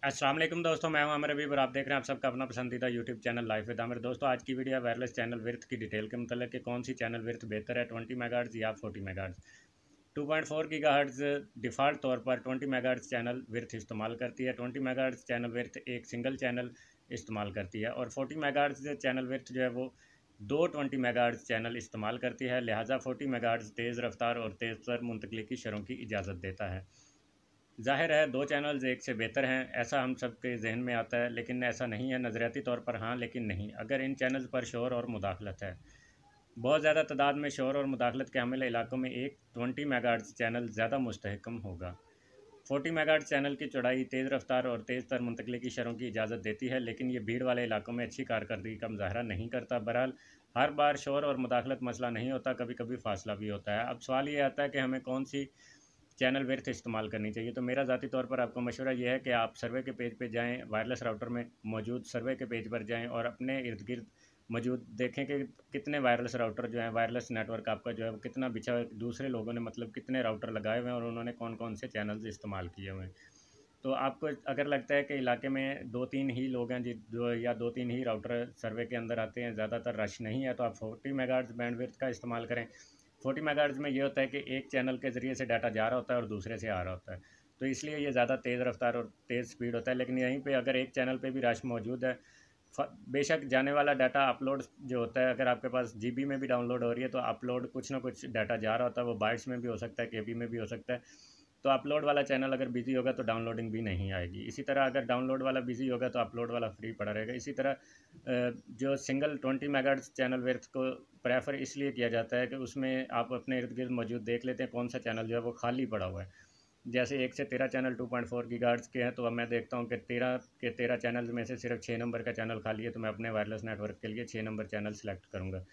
अस्सलाम वालेकुम दोस्तों, मैं हूं आमिर हबीब और आप देख रहे हैं आप सबका अपना पसंदीदा YouTube channel life with Aamir. दोस्तों आज की वीडियो है वायरलेस चैनल विड्थ की डिटेल के मतलब कि कौन सी चैनल विड्थ बेहतर है, 20 मेगाहर्ट्ज़ या 40 मेगाहर्ट्ज़। 2.4 गीगाहर्ट्ज़ डिफ़ॉल्ट तौर पर 20 मेगाहर्ट्ज़ चैनल विड्थ इस्तेमाल करती है। 20 मेगाहर्ट्ज़ चैनल विड्थ एक सिंगल चैनल इस्तेमाल करती है और 40 मेगाहर्ट्ज़ चैनल विड्थ जो है वो दो 20 मेगाहर्ट्ज़ चैनल इस्तेमाल करती है। लिहाजा 40 मेगाहर्ट्ज़ तेज़ रफ्तार और तेज़ तर मुंतकली की शरों की इजाज़त देता है। ज़ाहिर है दो चैनल्स एक से बेहतर हैं, ऐसा हम सब के जहन में आता है, लेकिन ऐसा नहीं है। नज़रियाती तौर पर हाँ, लेकिन नहीं। अगर इन चैनल्स पर शोर और मुदाखलत है, बहुत ज़्यादा तादाद में शोर और मुदाखलत के हामिल इलाकों में एक 20 मेगाहर्ट्ज़ चैनल ज़्यादा मुस्तहकम होगा। 40 मेगाहर्ट्ज़ चैनल की चौड़ाई तेज़ रफ्तार और तेज़ तर मुंतकली की शरों की इजाज़त देती है, लेकिन ये भीड़ वाले इलाकों में अच्छी कारकर्दगी का मुजाहरा नहीं करता। बहरहाल हर बार शोर और मुदाखलत मसला नहीं होता, कभी कभी फासला भी होता है। अब सवाल ये आता है कि हमें कौन सी चैनल विड्थ इस्तेमाल करनी चाहिए। तो मेरा ज़ाती तौर पर आपको मशवरा ये है कि आप सर्वे के पेज पे जाएँ, वायरलेस राउटर में मौजूद सर्वे के पेज पर जाएँ और अपने इर्द-गिर्द मौजूद देखें कि कितने वायरलेस राउटर जो हैं, वायरलेस नेटवर्क आपका जो है वो कितना बिछा हुआ है, दूसरे लोगों ने मतलब कितने राउटर लगाए हुए हैं और उन्होंने कौन-कौन से चैनल्स इस्तेमाल किए हुए हैं। तो आपको अगर लगता है कि इलाके में 2-3 ही लोग हैं जि जो या 2-3 ही राउटर सर्वे के अंदर आते हैं, ज़्यादातर रश नहीं है, तो आप 40 मेगाहर्ट्ज़ बैंडविड्थ का इस्तेमाल करें। 40 मेगाहर्ट्ज़ में ये होता है कि एक चैनल के ज़रिए से डाटा जा रहा होता है और दूसरे से आ रहा होता है, तो इसलिए ये ज़्यादा तेज़ रफ्तार और तेज़ स्पीड होता है। लेकिन यहीं पे अगर एक चैनल पे भी रश मौजूद है, बेशक जाने वाला डाटा अपलोड जो होता है, अगर आपके पास जीबी में भी डाउनलोड हो रही है तो अपलोड कुछ ना कुछ डाटा जा रहा होता है, वो बाइट्स में भी हो सकता है, केबी में भी हो सकता है। तो अपलोड वाला चैनल अगर बिज़ी होगा तो डाउनलोडिंग भी नहीं आएगी। इसी तरह अगर डाउनलोड वाला बिज़ी होगा तो अपलोड वाला फ्री पड़ा रहेगा। इसी तरह जो सिंगल 20 मेगाहर्ट्ज़ चैनल विड्थ को प्रेफ़र इसलिए किया जाता है कि उसमें आप अपने इर्द-गिर्द मौजूद देख लेते हैं कौन सा चैनल जो है वो खाली पड़ा हुआ है। जैसे 1 से 13 चैनल 2.4 गीगाहर्ट्ज़ के हैं, तो अब मैं देखता हूँ कि 13 के 13 चैनल्स में से सिर्फ 6 नंबर का चैनल खाली है, तो मैं अपने वायरलेस नेटवर्क के लिए 6 नंबर चैनल सेलेक्ट करूँगा।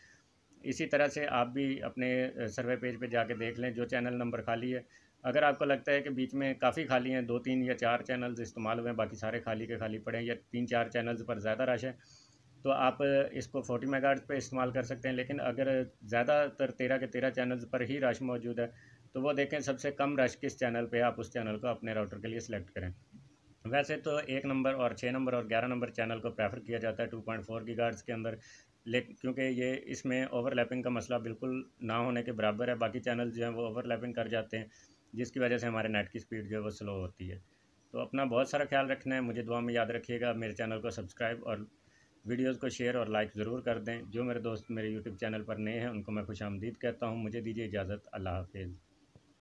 इसी तरह से आप भी अपने सर्वे पेज पे जाके देख लें जो चैनल नंबर खाली है। अगर आपको लगता है कि बीच में काफ़ी खाली हैं, 2-3 या 4 चैनल्स इस्तेमाल हुए हैं, बाकी सारे खाली के खाली पड़े हैं या 3-4 चैनल्स पर ज़्यादा रश है, तो आप इसको 40 मेगाहर्ट्ज़ पे इस्तेमाल कर सकते हैं। लेकिन अगर ज़्यादातर 13 के 13 चैनल्स पर ही रश मौजूद है, तो वो देखें सबसे कम रश किस चैनल पे है, आप उस चैनल को अपने राउटर के लिए सेलेक्ट करें। वैसे तो 1 नंबर और 6 नंबर और 11 नंबर चैनल को प्रेफ़र किया जाता है 2.4 गीगाहर्ट्ज़ के अंदर, क्योंकि ये इसमें ओवरलैपिंग का मसला बिल्कुल ना होने के बराबर है। बाकी चैनल जो हैं वो ओवरलैपिंग कर जाते हैं, जिसकी वजह से हमारे नेट की स्पीड जो है वो स्लो होती है। तो अपना बहुत सारा ख़्याल रखना है, मुझे दुआ में याद रखिएगा। मेरे चैनल को सब्सक्राइब और वीडियोज़ को शेयर और लाइक ज़रूर कर दें। जो मेरे दोस्त मेरे यूट्यूब चैनल पर नए हैं उनको मैं खुशामदीद कहता हूँ। मुझे दीजिए इजाज़त। अल्लाह हाफ़िज़।